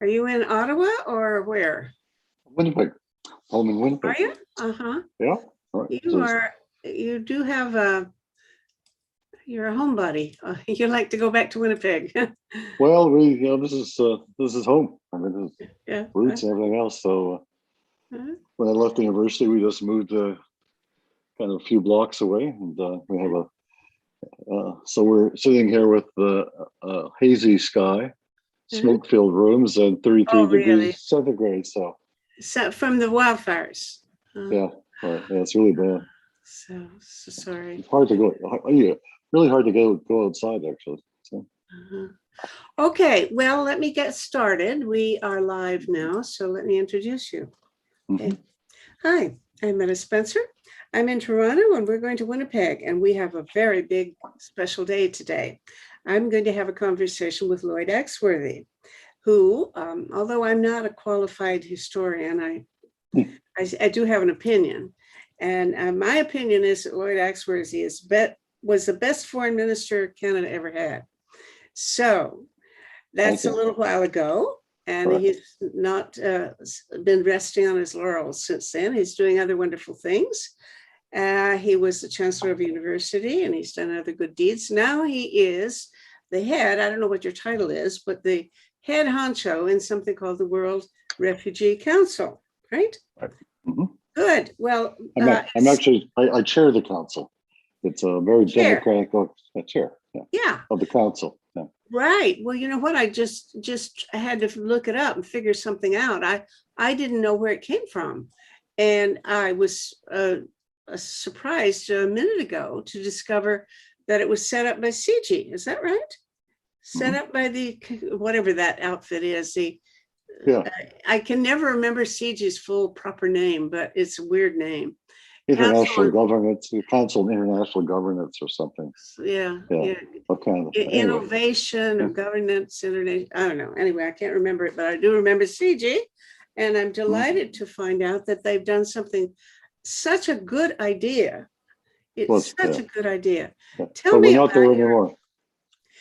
Are you in Ottawa or where? Winnipeg, home in Are Winnipeg. you? Uh-huh. Yeah. Right. You do have you're a homebody. You like to go back to Winnipeg. Well, this is home. I mean, this is Yeah. roots and everything else. So Uh-huh. when I left the university, we just moved kind of a few blocks away, and we have so we're sitting here with the hazy sky, Uh-huh. smoke-filled rooms, and 33 Oh, really? degrees centigrade. So So from the wildfires. yeah, right. Yeah, it's really bad. So sorry. It's hard to go. Yeah, really hard to go outside actually. So. Uh-huh. Okay, well, let me get started. We are live now, so let me introduce you. Okay. Mhm. Hi, I'm Meta Spencer. I'm in Toronto and we're going to Winnipeg, and we have a very big special day today. I'm going to have a conversation with Lloyd Axworthy, who, although I'm not a qualified historian, I do have an opinion. And my opinion is that Lloyd Axworthy was the best foreign minister Canada ever had. So that's a little while ago, and Right. he's not been resting on his laurels since then. He's doing other wonderful things. He was the chancellor of a university, and he's done other good deeds. Now he is the head, I don't know what your title is, but the head honcho in something called the World Refugee Council, right? Right. Mm-hmm. Good. Well, I'm actually I chair the council. It's a very chair. democratic chair. Yeah. Of the council. Yeah. Right. Well, you know what? I just had to look it up and figure something out. I didn't know where it came from, and I was surprised a minute ago to discover that it was set up by CIGI. Is that right? Set up by the whatever that outfit is. The Yeah. I can never remember CIGI's full proper name, but it's a weird name. International governance, Council of International Governance or something. Yeah. Okay. Innovation of governance, international. I don't know. Anyway, I can't remember it, but I do remember CIGI, and I'm delighted to find out that they've done something. Such a good idea. It's such a good idea. Yeah. Tell me, we're not there anymore.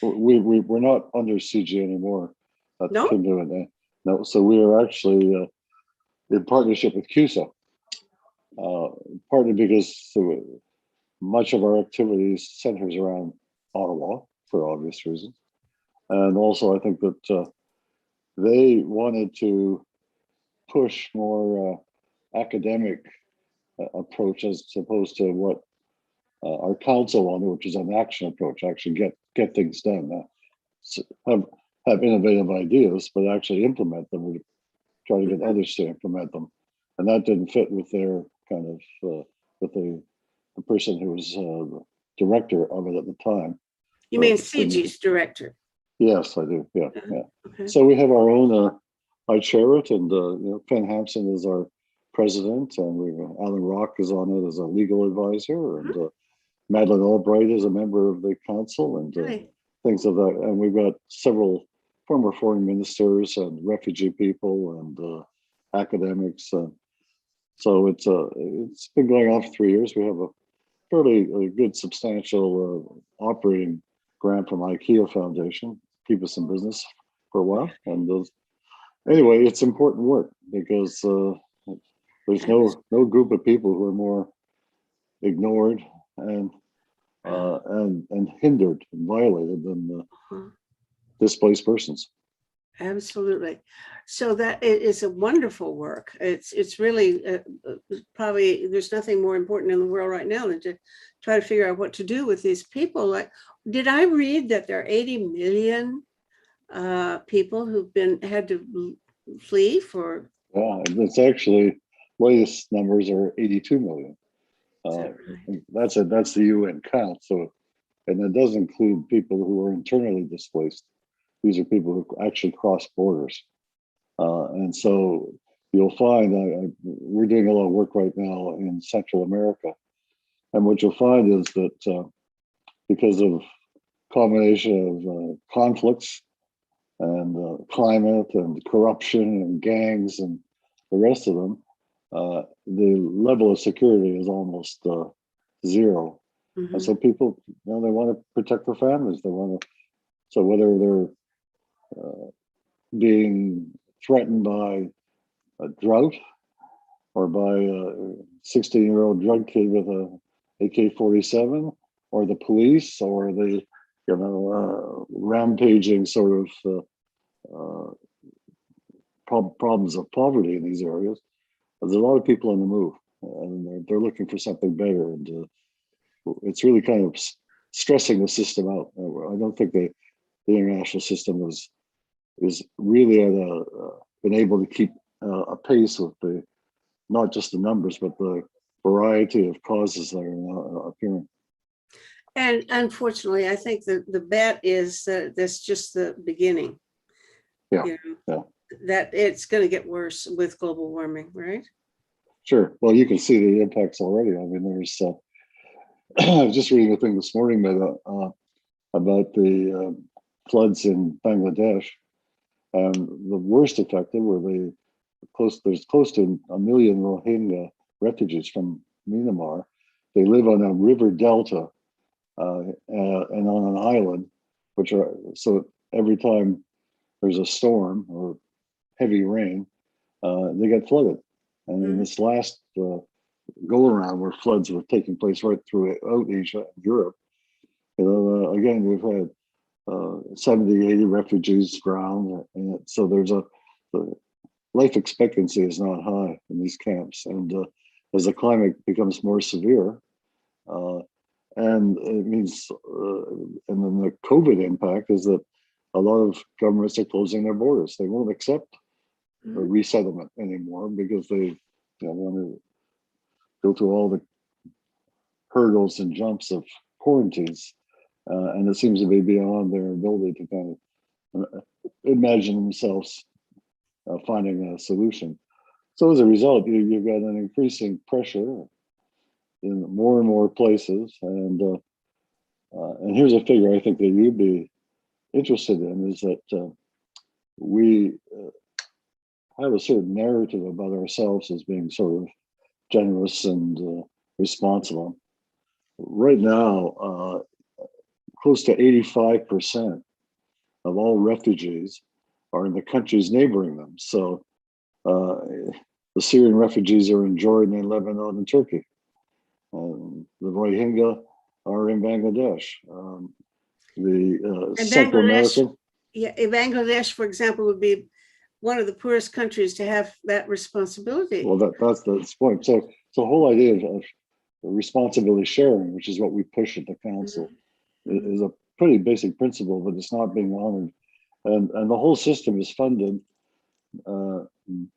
We're not under CIGI anymore. No. No. So we are actually in partnership with CUSA. Partly because much of our activities centers around Ottawa for obvious reasons. And also I think that they wanted to push more academic approach as opposed to what our council wanted, which is an action approach, actually get things done, have innovative ideas, but actually implement them. We try to get others to implement them. And that didn't fit with their kind of, with the person who was director of it at the time. You mean CIGI's director? Yes, I do. Yeah. Okay. So we have our own. I chair it, and Ken Hampson is our president, and Alan Rock is on it as a legal advisor, and Madeleine Albright is a member of the council, and things of that. And we've got several former foreign ministers and refugee people and academics. So it's been going on for 3 years. We have a fairly good, substantial operating grant from IKEA Foundation, keep us in business for a while. And anyway, it's important work because there's no group of people who are more ignored and hindered and violated than displaced persons. Absolutely. So that is a wonderful work. It's really probably there's nothing more important in the world right now than to try to figure out what to do with these people. Like, did I read that there are 80 million people who've had to flee for? Yeah, it's actually latest numbers are 82 million. That's the UN count. So, and that does include people who are internally displaced. These are people who actually cross borders. And so you'll find we're doing a lot of work right now in Central America. And what you'll find is that because of combination of conflicts and climate and corruption and gangs and the rest of them, the level of security is almost zero. And so people, they want to protect their families. So whether they're being threatened by a drought or by a 16-year-old drug kid with a AK-47, or the police, or the rampaging sort of problems of poverty in these areas. There's a lot of people on the move, and they're looking for something better, and it's really kind of stressing the system out. I don't think the international system is really been able to keep a pace with the not just the numbers, but the variety of causes that are now appearing. And unfortunately, I think the bet is that that's just the beginning. Yeah, yeah. That it's going to get worse with global warming, right? Sure. Well, you can see the impacts already. I mean, there's. I was just reading a thing this morning about the floods in Bangladesh, and the worst affected were there's close to 1 million Rohingya refugees from Myanmar. They live on a river delta and on an island, so every time there's a storm or heavy rain, they get flooded. And in this last go around where floods were taking place right throughout Asia and Europe, again, we've had 70, 80 refugees drown. And so the life expectancy is not high in these camps. And as the climate becomes more severe, and it means, and then the COVID impact is that a lot of governments are closing their borders. They won't accept resettlement anymore because they want to go through all the hurdles and jumps of quarantines. And it seems to be beyond their ability to kind of imagine themselves finding a solution. So as a result, you've got an increasing pressure in more and more places. And here's a figure I think that you'd be interested in, is that we have a certain narrative about ourselves as being sort of generous and responsible. Right now, close to 85% of all refugees are in the countries neighboring them. So the Syrian refugees are in Jordan and Lebanon and Turkey. The Rohingya are in Bangladesh. The Central American. Yeah, Bangladesh, for example, would be one of the poorest countries to have that responsibility. Well, that's the point. So the whole idea of responsibility sharing, which is what we push at the council, is a pretty basic principle, but it's not being honored. And the whole system is funded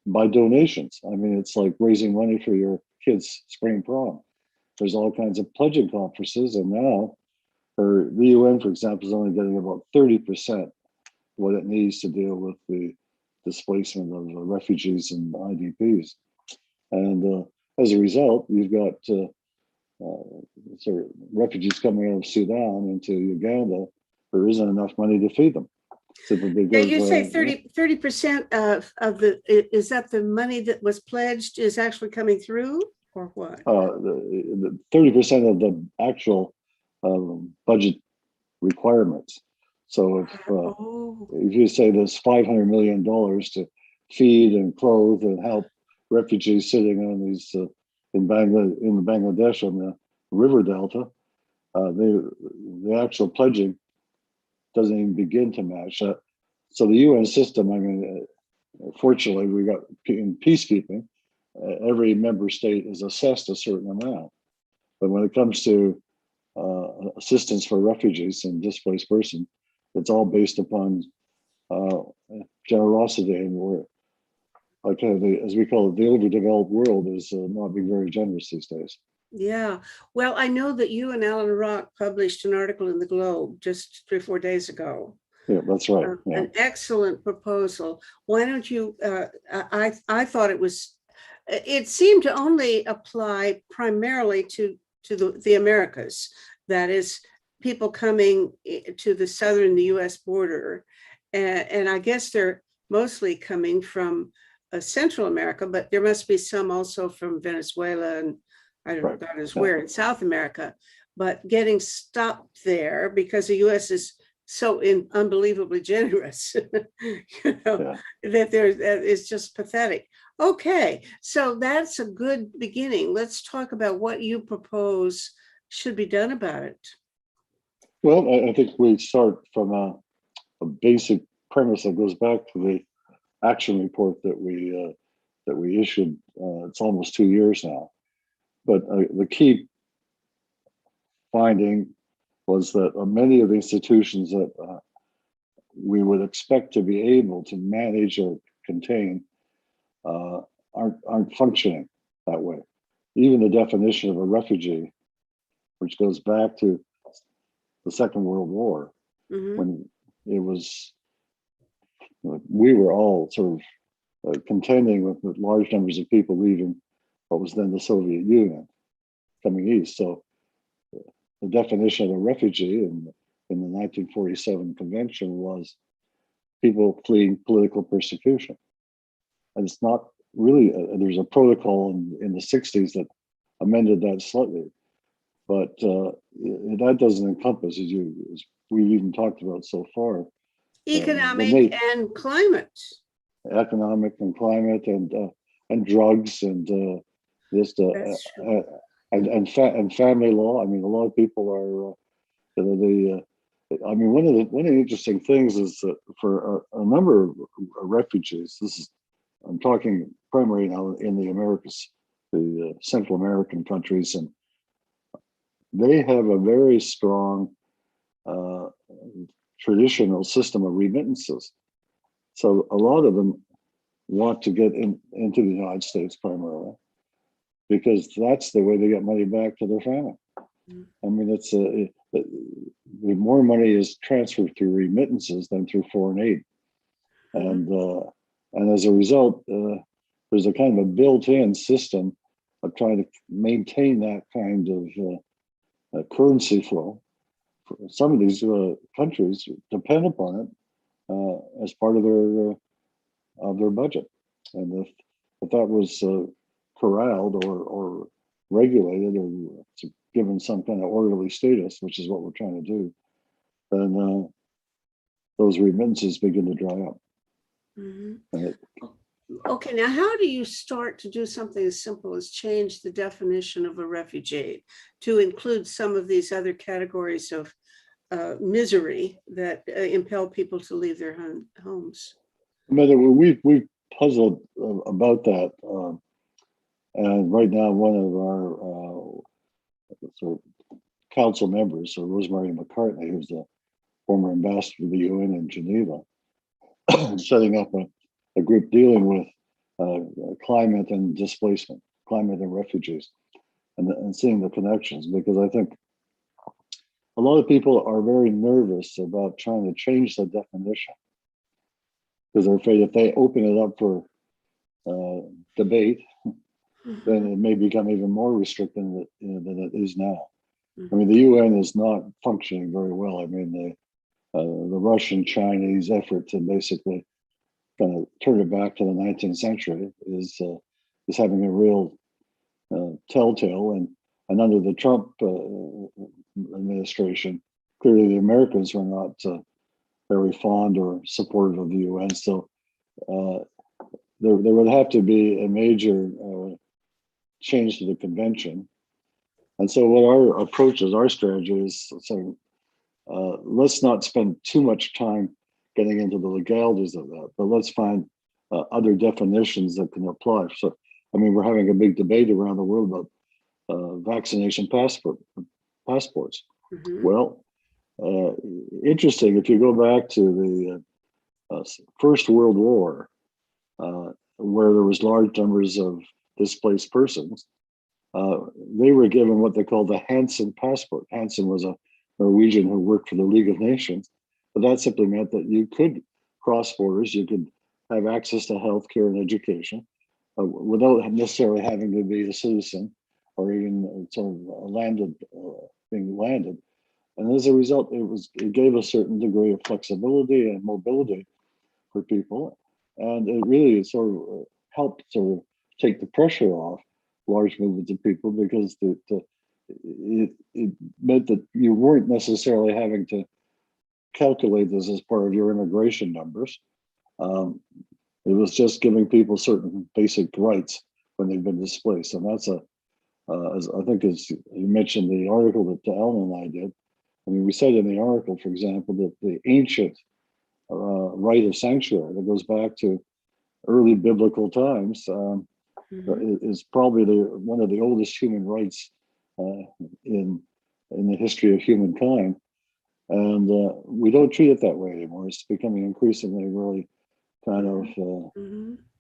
by donations. I mean, it's like raising money for your kids' spring prom. There's all kinds of pledging conferences, and now the UN, for example, is only getting about 30% what it needs to deal with the displacement of refugees and IDPs. And as a result, you've got sort of refugees coming out of Sudan into Uganda. There isn't enough money to feed them. Because, you say 30% of the, is that the money that was pledged is actually coming through, or what? The 30% of the actual budget requirements. So if you say there's $500 million to feed and clothe and help refugees sitting on these in Bangladesh on the river delta, the actual pledging doesn't even begin to match. So the UN system, I mean, fortunately, we got in peacekeeping, every member state is assessed a certain amount. But when it comes to assistance for refugees and displaced persons, it's all based upon generosity, and we're like as we call it, the overdeveloped world is not being very generous these days. Yeah, well, I know that you and Alan Rock published an article in the Globe just 3 or 4 days ago. Yeah, that's right. An excellent proposal. Why don't you? I thought it seemed to only apply primarily to the Americas. That is, people coming to the southern U.S. border, and I guess they're mostly coming from Central America, but there must be some also from Venezuela and I don't know, God knows where in South America, but getting stopped there because the U.S. is so unbelievably generous, Yeah. that is just pathetic. Okay, so that's a good beginning. Let's talk about what you propose should be done about it. Well, I think we start from a basic premise that goes back to the action report that we issued. It's almost 2 years now, but the key finding was that many of the institutions that we would expect to be able to manage or contain uh, aren't functioning that way. Even the definition of a refugee, which goes back to the Second World War, Mhm. when it was, we were all sort of contending with large numbers of people leaving what was then the Soviet Union coming east. So the definition of a refugee in the 1947 convention was people fleeing political persecution. And it's not really, there's a protocol in the 60s that amended that slightly, but that doesn't encompass, as we've even talked about so far, Economic and climate. economic and climate and drugs and just That's true. and family law. I mean, a lot of people are I mean, one of the interesting things is that for a number of refugees, I'm talking primarily now in the Americas, the Central American countries, and they have a very strong uh, traditional system of remittances. So a lot of them want to get into the United States primarily because that's the way they get money back to their family. I mean, the more money is transferred through remittances than through foreign aid, and as a result, there's a kind of a built-in system of trying to maintain that kind of currency flow. Some of these countries depend upon it as part of their budget, and if that was corralled or regulated or given some kind of orderly status, which is what we're trying to do, then those remittances begin to dry up. Mhm. And Okay, now how do you start to do something as simple as change the definition of a refugee to include some of these other categories of misery that impel people to leave their homes? we've puzzled about that, and right now one of our sort of council members, so Rosemary McCartney, who's the former ambassador to the UN in Geneva, setting up a group dealing with climate and displacement, climate and refugees, and seeing the connections, because I think a lot of people are very nervous about trying to change the definition because they're afraid if they open it up for debate, then it may become even more restrictive than it is now. I mean, the UN is not functioning very well. I mean, the Russian Chinese effort to basically kind of turn it back to the 19th century is having a real telltale. And under the Trump administration, clearly the Americans were not very fond or supportive of the UN. So there would have to be a major change to the convention. And so what our approach is, our strategy is saying, let's not spend too much time getting into the legalities of that, but let's find other definitions that can apply. So, I mean, we're having a big debate around the world about vaccination passports. Well, interesting, if you go back to the First World War, where there was large numbers of displaced persons, they were given what they called the Hansen passport. Hansen was a Norwegian who worked for the League of Nations, but that simply meant that you could cross borders, you could have access to healthcare and education without necessarily having to be a citizen or even sort of being landed. And as a result, it gave a certain degree of flexibility and mobility for people, and it really sort of helped sort of take the pressure off large movements of people because it meant that you weren't necessarily having to calculate this as part of your immigration numbers. Um, it was just giving people certain basic rights when they've been displaced, and that's as I think as you mentioned the article that Alan and I did. I mean, we said in the article, for example, that the ancient right of sanctuary that goes back to early biblical times is probably one of the oldest human rights in the history of humankind, and we don't treat it that way anymore. It's becoming increasingly really kind of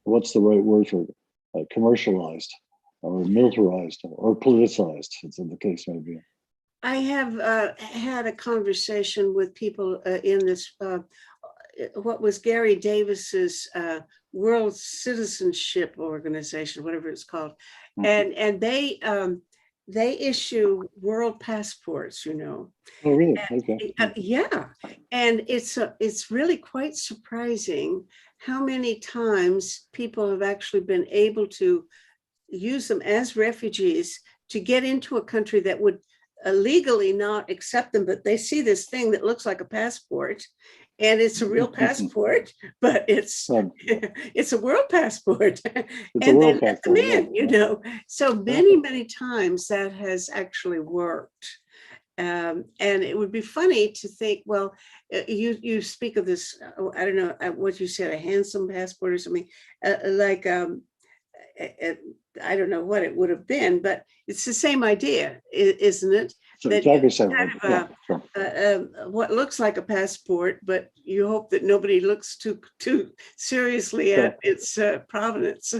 what's the right word for it? Commercialized or militarized or politicized, as the case may be. I have had a conversation with people in this, what was Gary Davis's World Citizenship Organization, whatever it's called, and they issue world passports, you know. Oh, really? And, Okay. yeah, and it's really quite surprising how many times people have actually been able to use them as refugees to get into a country that would legally not accept them, but they see this thing that looks like a passport, and it's a real passport, but it's a world passport, and they let them in, you know. So many times that has actually worked. And it would be funny to think, well, you speak of this, I don't know what you said, a handsome passport or something, I don't know what it would have been, but it's the same idea, isn't it? So That exactly same. what looks like a passport, but you hope that nobody looks too seriously at its provenance.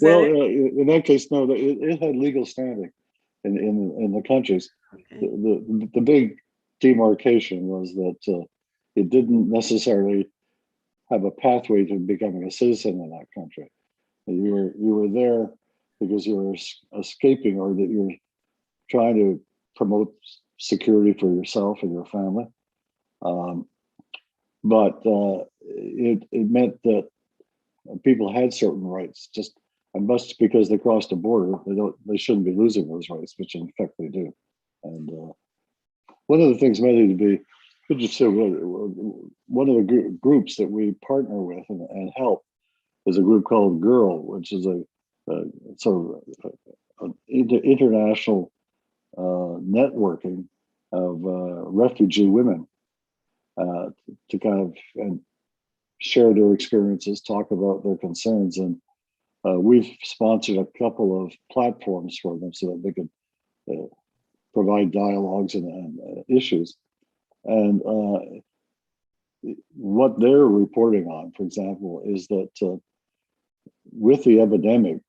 Well, in that case, no, it had legal standing in the countries. Okay. The big demarcation was that it didn't necessarily have a pathway to becoming a citizen in that country. You were there because you were escaping, or that you were trying to promote security for yourself and your family. But it meant that people had certain rights, just and just because they crossed the border, they shouldn't be losing those rights, which in fact they do. And one of the things maybe to be interested, one of the groups that we partner with and help is a group called GIRL, which is a sort of an international networking of refugee women to kind of and share their experiences, talk about their concerns, and we've sponsored a couple of platforms for them so that they could provide dialogues and issues. And what they're reporting on, for example, is that with the epidemic,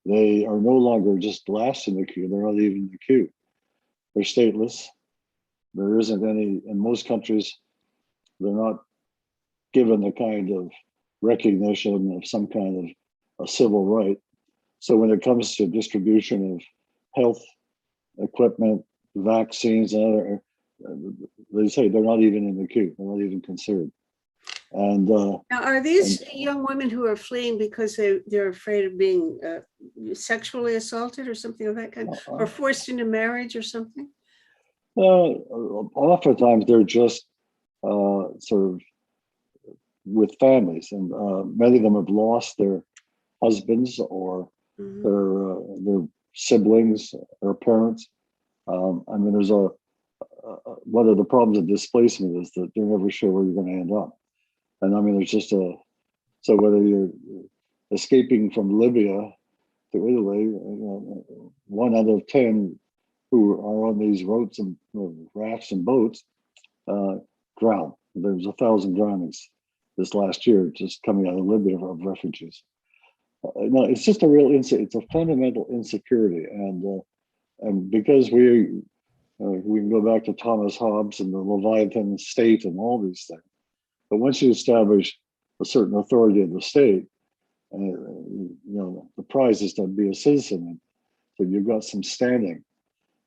they are no longer just last in the queue, they're not even in the queue. They're stateless. There isn't any, in most countries, they're not given the kind of recognition of some kind of a civil right. So when it comes to distribution of health equipment, vaccines, and other, they say they're not even in the queue, they're not even considered. And now, are these young women who are fleeing because they're afraid of being sexually assaulted or something of that kind, or forced into marriage or something? Oftentimes they're just sort of with families, and many of them have lost their husbands or their siblings or parents. I mean, there's one of the problems of displacement is that you're never sure where you're going to end up. And I mean, there's just so whether you're escaping from Libya to Italy, 1 out of 10 who are on these boats and rafts and boats drown. There's 1,000 drownings this last year just coming out of Libya of refugees. No, it's just it's a fundamental insecurity, and because we can go back to Thomas Hobbes and the Leviathan state and all these things. But once you establish a certain authority of the state, the prize is to be a citizen. So you've got some standing.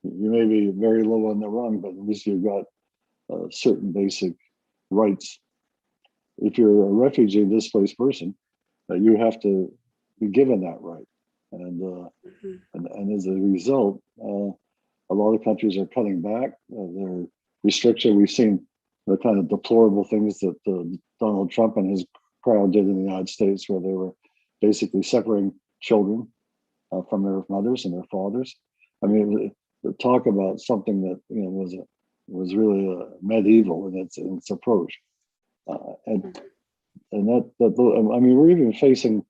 You may be very low on the rung, but at least you've got certain basic rights. If you're a refugee, displaced person, you have to be given that right. And as a result, a lot of countries are cutting back. They're restriction. We've seen the kind of deplorable things that Donald Trump and his crowd did in the United States, where they were basically separating children from their mothers and their fathers. I mean, to talk about something that was really medieval in its approach, and that I mean, we're even facing.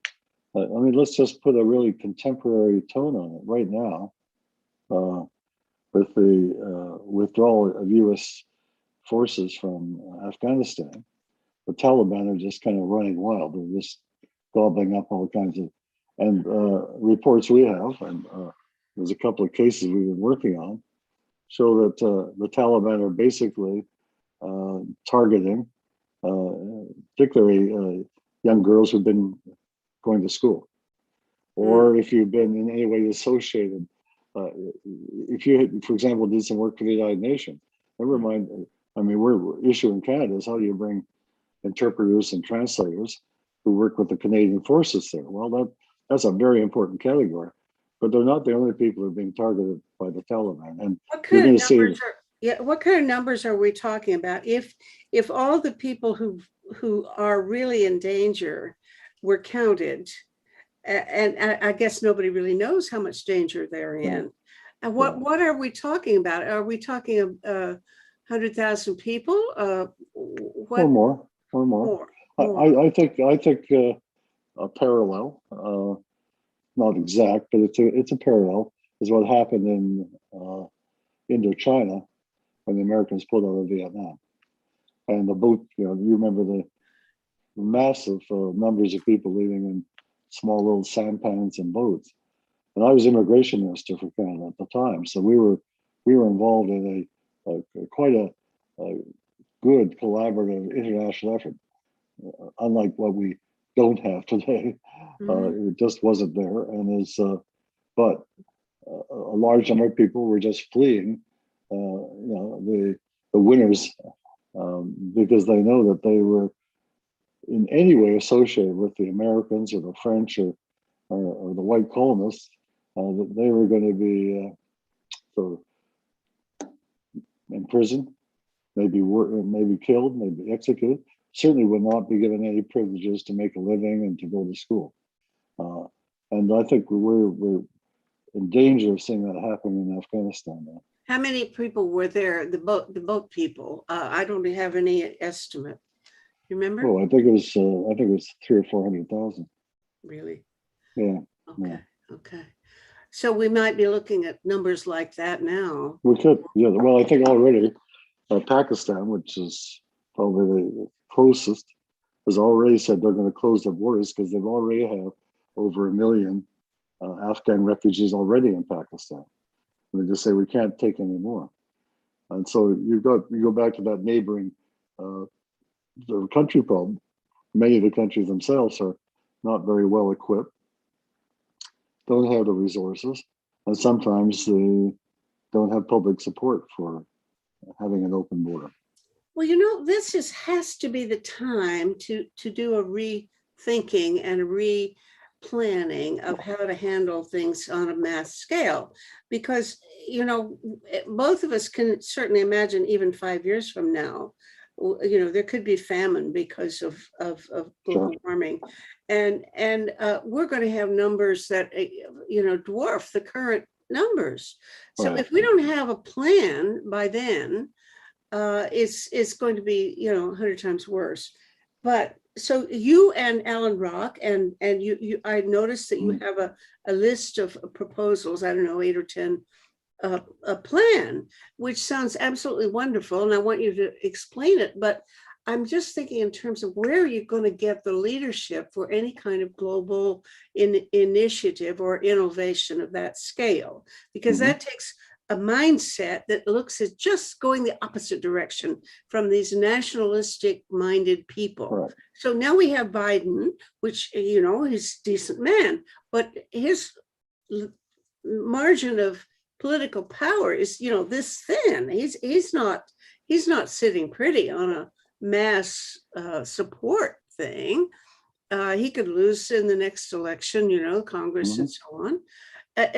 I mean, let's just put a really contemporary tone on it right now, with the withdrawal of U.S. forces from Afghanistan. The Taliban are just kind of running wild. They're just gobbling up all kinds of, and reports we have, and there's a couple of cases we've been working on, show that the Taliban are basically targeting, particularly young girls who've been going to school, or if you've been in any way associated. If you, for example, did some work for the United Nations, never mind. I mean, we're issue in Canada is how do you bring interpreters and translators who work with the Canadian forces there? Well, that's a very important category, but they're not the only people who are being targeted by the Taliban. And what kind of numbers what kind of numbers are we talking about? If all the people who are really in danger were counted, and I guess nobody really knows how much danger they're in. And what are we talking about? Are we talking 100,000 people? What? Or more. I think a parallel, not exact, but it's a parallel, is what happened in Indochina when the Americans pulled out of Vietnam. And the boat, you remember the massive numbers of people living in small little sampans and boats. And I was immigration minister for Canada at the time, so we were involved in quite a good collaborative international effort, unlike what we don't have today. It just wasn't there, and but a large number of people were just fleeing, the winners, because they know that they were in any way associated with the Americans or the French or the white colonists, that they were going to be sort of imprisoned, maybe killed, maybe executed. Certainly would not be given any privileges to make a living and to go to school. And I think we're in danger of seeing that happen in Afghanistan now. How many people were there? The boat people. I don't have any estimate. You remember? Oh, I think it was 300,000 or 400,000. Really? Yeah. Okay. Yeah. Okay. So we might be looking at numbers like that now. We could. Yeah. Well, I think already Pakistan, which is probably the closest, has already said they're going to close their borders because they've already have over 1 million Afghan refugees already in Pakistan. And they just say we can't take any more. And so you go back to that neighboring the country problem. Many of the countries themselves are not very well equipped, don't have the resources, and sometimes they don't have public support for having an open border. Well, this has to be the time to do a rethinking and a replanning of how to handle things on a mass scale, because both of us can certainly imagine even 5 years from now, there could be famine because of global warming, and we're going to have numbers that dwarf the current numbers. So if we don't have a plan by then, it's going to be 100 times worse. But so you and Alan Rock and you I noticed that you have a list of proposals, I don't know, 8 or 10, a plan, which sounds absolutely wonderful, and I want you to explain it. But I'm just thinking in terms of where are you going to get the leadership for any kind of global initiative or innovation of that scale, because that takes a mindset that looks at just going the opposite direction from these nationalistic minded people. Right. So now we have Biden, which, he's a decent man, but his margin of political power is, this thin. He's not sitting pretty on a mass support thing. He could lose in the next election, Congress and so on.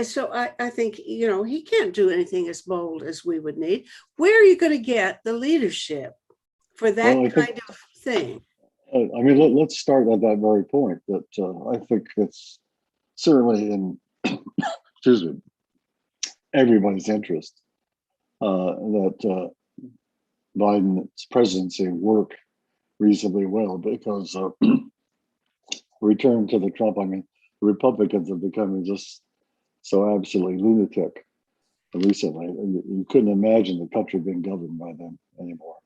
So I think, you know, he can't do anything as bold as we would need. Where are you going to get the leadership for Well, that I think, kind of thing? I mean, let's start at that very point that I think it's certainly in, excuse me, everybody's interest that Biden's presidency work reasonably well because return to the Trump, I mean, the Republicans have become just so absolutely lunatic recently. You couldn't imagine the country being governed by them anymore.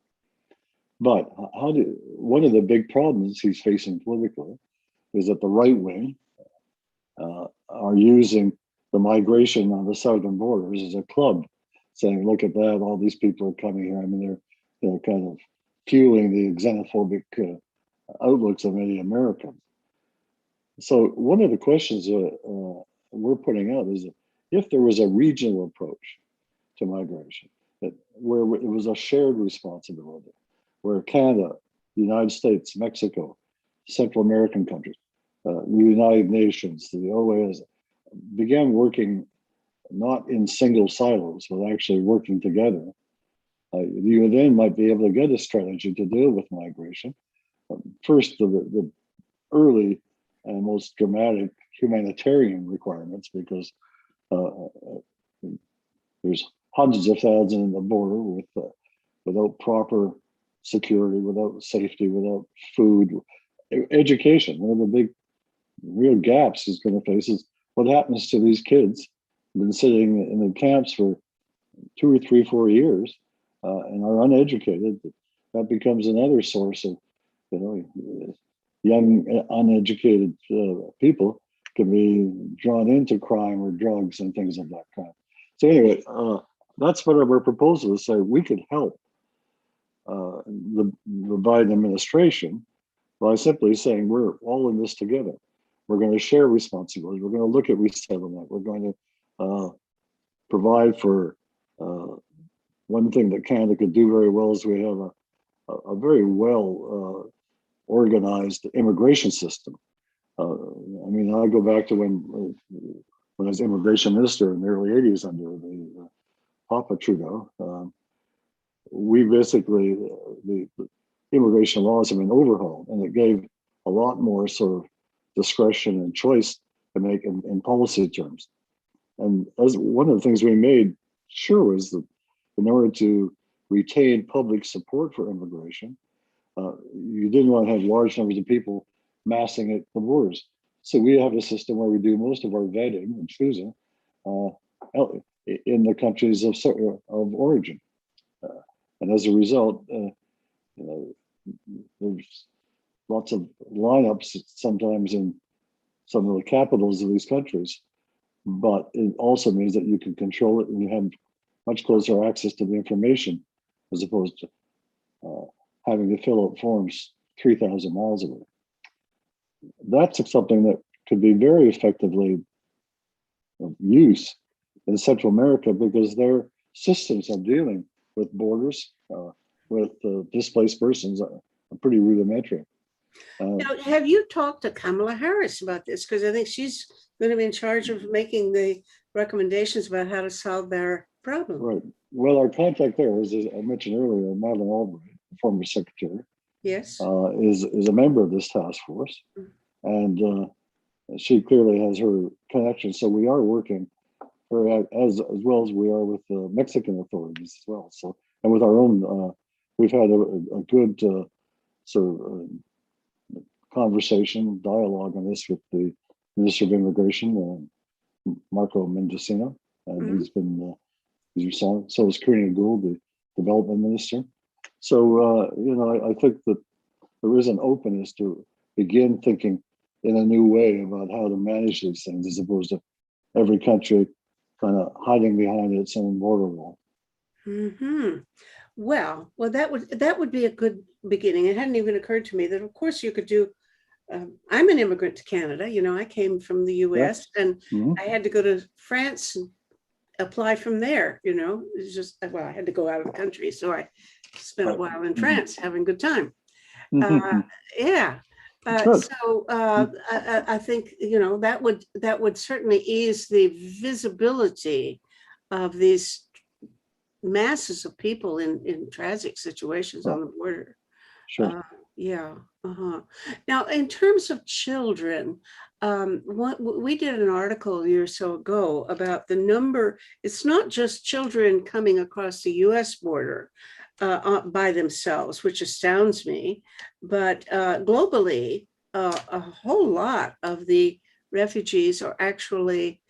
But one of the big problems he's facing politically is that the right wing are using the migration on the southern borders as a club, saying, "Look at that! All these people are coming here." I mean, they're kind of fueling the xenophobic outlooks of many Americans. So one of the questions we're putting out is if there was a regional approach to migration, that where it was a shared responsibility, where Canada, the United States, Mexico, Central American countries, the United Nations, the OAS, began working not in single silos, but actually working together, you then might be able to get a strategy to deal with migration. First, the early and most dramatic humanitarian requirements, because there's hundreds of thousands in the border without proper security, without safety, without food, education. One of the big real gaps is going to face is what happens to these kids who've been sitting in the camps for 2 or 3, 4 years and are uneducated. That becomes another source of, you know, young uneducated people can be drawn into crime or drugs and things of that kind. So anyway, that's what our proposal is. Say we could help the Biden administration by simply saying we're all in this together. We're going to share responsibility. We're going to look at resettlement. We're going to provide for one thing that Canada could do very well is we have a very well organized immigration system. I mean, I go back to when I was immigration minister in the early '80s under the Papa Trudeau. We basically the immigration laws have been overhauled, and it gave a lot more sort of discretion and choice to make in policy terms. And as one of the things we made sure was that in order to retain public support for immigration, you didn't want to have large numbers of people massing at the borders. So we have a system where we do most of our vetting and choosing in the countries of origin. And as a result, there's lots of lineups sometimes in some of the capitals of these countries, but it also means that you can control it and you have much closer access to the information as opposed to having to fill out forms 3,000 miles away. That's something that could be very effectively used in Central America because their systems of dealing with borders, with displaced persons are pretty rudimentary. Now, have you talked to Kamala Harris about this? Because I think she's going to be in charge of making the recommendations about how to solve their problem. Right. Well, our contact there is, as I mentioned earlier, Madeleine Albright, the former secretary. Yes. Is a member of this task force, and she clearly has her connection. So we are working as well as we are with the Mexican authorities as well. So and with our own, we've had a good sort of conversation, dialogue on this with the Minister of Immigration, Marco Mendocino, and he's been, as you saw, so is Karina Gould, the Development Minister. So, you know, I think that there is an openness to begin thinking in a new way about how to manage these things as opposed to every country kind of hiding behind its own border wall. Well, that would be a good beginning. It hadn't even occurred to me that, of course, you could do. I'm an immigrant to Canada. You know, I came from the U.S. and I had to go to France and apply from there. You know, it's just I had to go out of the country, so I spent a while in France having a good time. Yeah. Good. I think, that would certainly ease the visibility of these masses of people in tragic situations Yeah, on the border. sure. Yeah. Now, in terms of children, what we did an article a year or so ago about the number. It's not just children coming across the U.S. border by themselves, which astounds me, but globally, a whole lot of the refugees are actually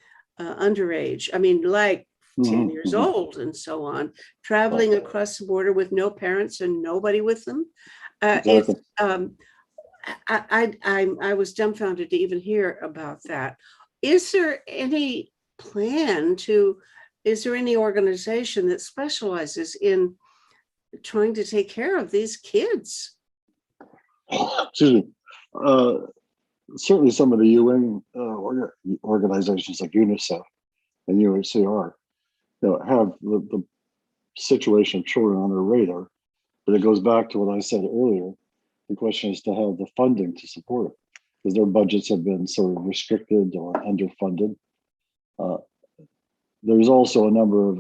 underage. I mean, like 10 Hmm. years Hmm. old and so on, Right. traveling across the border with no parents and nobody with them. It's Exactly. I was dumbfounded to even hear about that. Is there any plan to? Is there any organization that specializes in trying to take care of these kids? Excuse me. Uh, Certainly, some of the UN organizations like UNICEF and UNHCR, have the situation of children on their radar. But it goes back to what I said earlier. The question is to have the funding to support it, because their budgets have been sort of restricted or underfunded. Uh, there's also a number of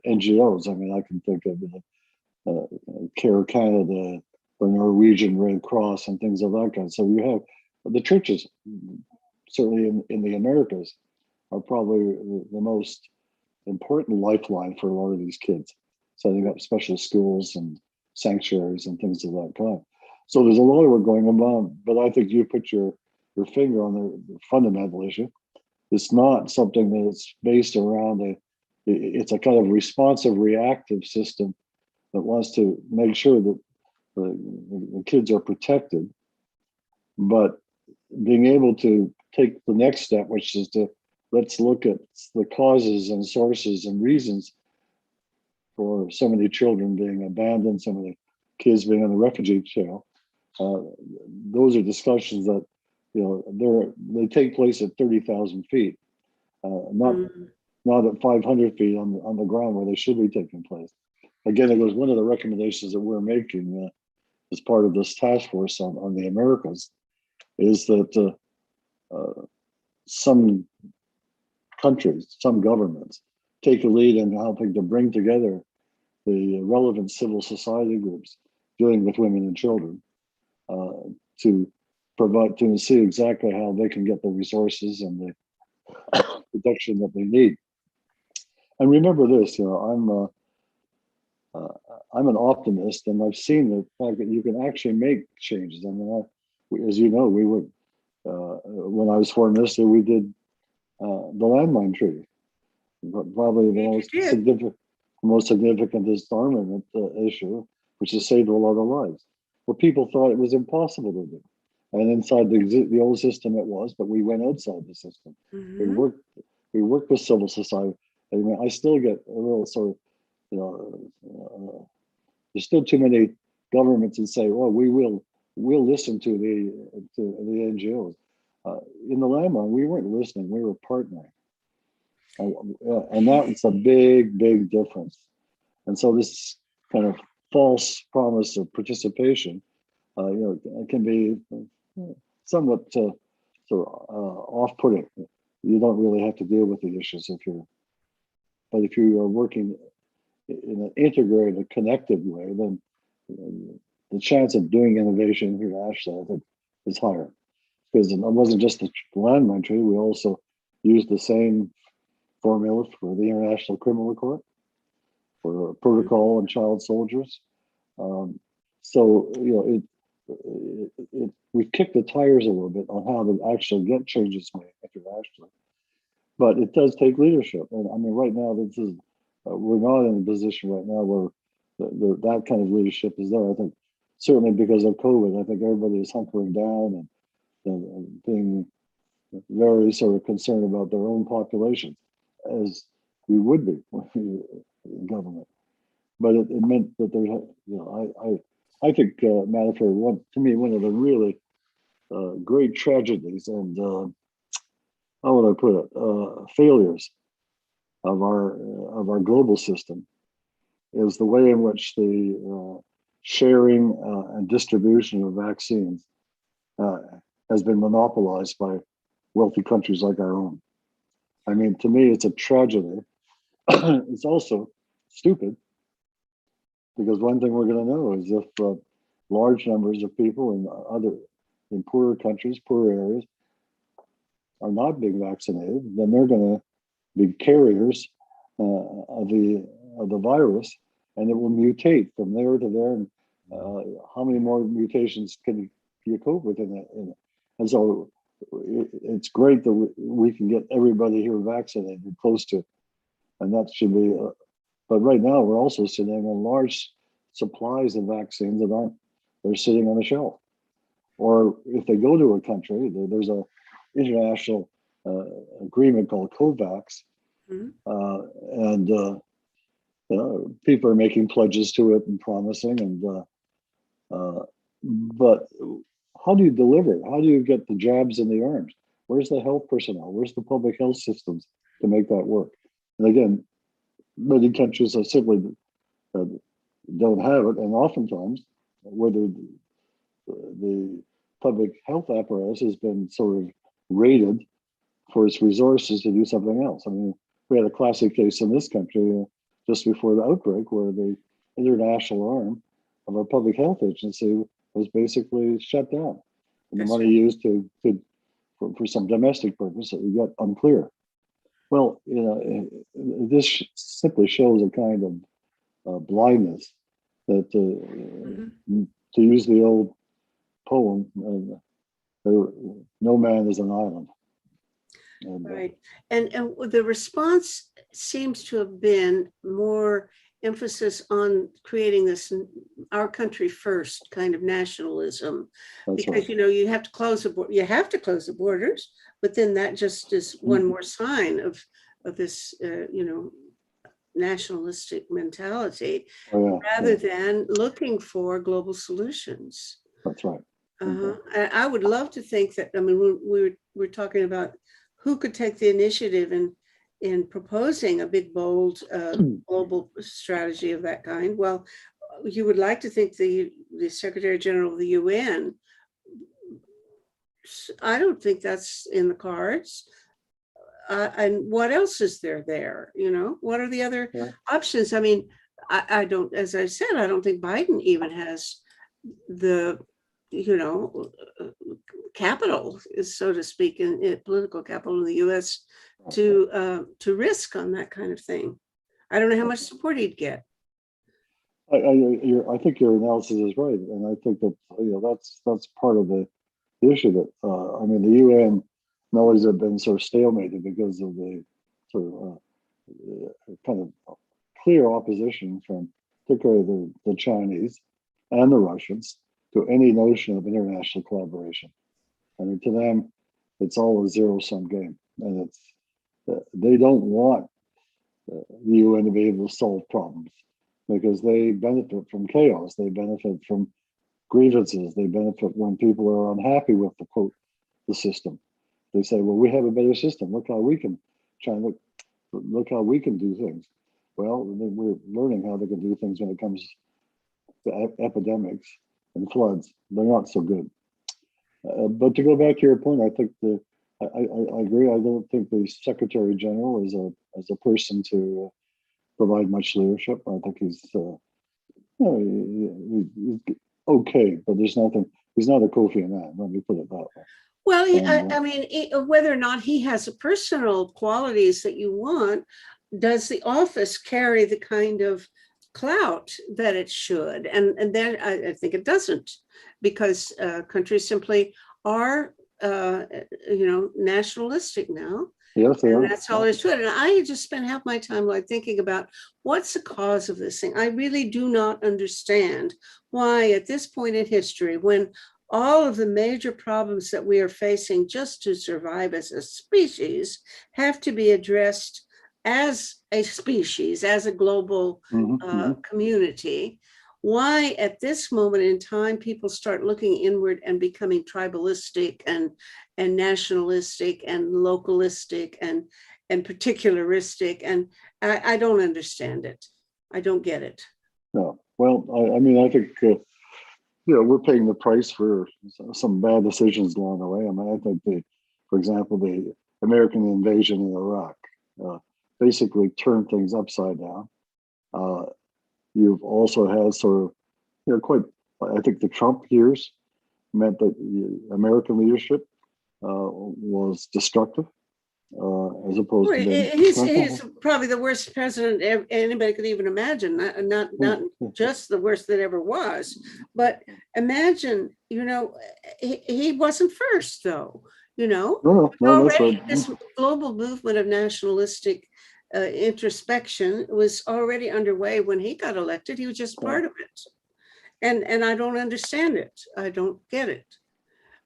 NGOs. I mean, I can think of Care Canada or Norwegian Red Cross and things of that kind. So you have the churches, certainly in the Americas, are probably the most important lifeline for a lot of these kids, setting up special schools and sanctuaries and things of that kind. So there's a lot of work going on, but I think you put your finger on the fundamental issue. It's not something that's based around it's a kind of responsive, reactive system that wants to make sure that the kids are protected, but being able to take the next step, which is to let's look at the causes and sources and reasons for so many children being abandoned, so many kids being in the refugee camp. Uh, those are discussions that they take place at 30,000 feet, not Mm. not at 500 feet on the ground where they should be taking place. Again, it was one of the recommendations that we're making as part of this task force on the Americas, is that some countries, some governments, take a lead in helping to bring together the relevant civil society groups dealing with women and children, uh, to provide to see exactly how they can get the resources and the protection that they need. And remember this, I'm an optimist, and I've seen the fact that you can actually make changes. I mean, as you know, we were when I was foreign minister, we did the landmine treaty, probably Indeed, you did. the most significant disarmament issue, which has saved a lot of lives. Well, people thought it was impossible to do, and inside the old system it was, but we went outside the system. We Mhm. worked we worked with civil society. I mean, I still get a little sort of, you know, there's still too many governments that say, "Well, we'll listen to the NGOs." In the landmine, we weren't listening; we were partnering, and that was a big difference. And so this kind of false promise of participation, can be somewhat sort of off-putting. You don't really have to deal with the issues but if you are working in an integrated, connected way, then the chance of doing innovation internationally, I think, is higher. Because it wasn't just the landmine treaty; we also used the same formula for the International Criminal Court, for protocol on child soldiers. Um, so we kicked the tires a little bit on how to actually get changes made internationally, but it does take leadership. And I mean, right now, this is we're not in a position right now where that kind of leadership is there. I think certainly because of COVID, I think everybody is hunkering down and being very sort of concerned about their own populations, as we would be in government. But it meant that there, I think, Manafort, to me, one of the really great tragedies and how would I put it, failures of our global system is the way in which the sharing and distribution of vaccines has been monopolized by wealthy countries like our own. I mean, to me, it's a tragedy. It's also stupid because one thing we're going to know is if large numbers of people in poorer countries, poorer areas, are not being vaccinated, then they're going to be carriers of the virus, and it will mutate from there to there. And how many more mutations can you cope with in that? And so it's great that we can get everybody here vaccinated close to, and that should be. But right now, we're also sitting on large supplies of vaccines that they're sitting on a shelf. Or if they go to a country, there's a international agreement called COVAX, and people are making pledges to it and promising. But how do you deliver it? How do you get the jabs in the arms? Where's the health personnel? Where's the public health systems to make that work? And again, many countries are simply don't have it, and oftentimes, whether the public health apparatus has been sort of raided for its resources to do something else. I mean, we had a classic case in this country just before the outbreak where the international arm of our public health agency was basically shut down. And the money used for some domestic purpose that got unclear. Well, this simply shows a kind of blindness that, to use the old poem, no man is an island. Right. And the response seems to have been more emphasis on creating this our country first kind of nationalism. That's because right. You have to close the borders, but then that just is one more sign of this nationalistic mentality, rather than looking for global solutions. That's right. I would love to think that, I mean, we're talking about who could take the initiative in proposing a big, bold global strategy of that kind. Well, you would like to think the Secretary General of the UN. I don't think that's in the cards. And what else is there? What are the other options? I mean, I don't, as I said, I don't think Biden even has the capital, so to speak, in political capital in the U.S. to risk on that kind of thing. I don't know how much support he'd get. I think your analysis is right, and I think that that's part of the issue. That I mean, the UN always have been sort of stalemated because of the sort of kind of clear opposition from particularly the Chinese and the Russians to any notion of international collaboration. I mean, to them, it's all a zero-sum game, and they don't want the UN to be able to solve problems because they benefit from chaos. They benefit from grievances. They benefit when people are unhappy with the system. They say, "Well, we have a better system. Look how we can look how we can do things." Well, we're learning how they can do things when it comes to epidemics and floods. They're not so good. But to go back to your point, I think I agree. I don't think the Secretary General is a person to provide much leadership. I think he's okay, but there's nothing. He's not a Kofi Annan. Let me put it that way. Well, I mean, whether or not he has the personal qualities that you want, does the office carry the kind of clout that it should? And then I think it doesn't, because countries simply are, nationalistic now. Yes, and that's all there is to it. And I just spent half my time thinking about what's the cause of this thing. I really do not understand why at this point in history, when all of the major problems that we are facing just to survive as a species have to be addressed as a species, as a global community, why at this moment in time people start looking inward and becoming tribalistic and nationalistic and localistic and particularistic. And I don't understand it. I don't get it. No. Well, I mean, I think we're paying the price for some bad decisions along the way. I mean, I think for example, the American invasion in Iraq basically turned things upside down. You've also had sort of, quite, I think the Trump years meant that American leadership was destructive as opposed Well, to being he's probably the worst president anybody could even imagine. Not just the worst that ever was, but imagine, he wasn't first though. No, that's Already right. this global movement of nationalistic introspection was already underway when he got elected. He was just part of it, and I don't understand it. I don't get it.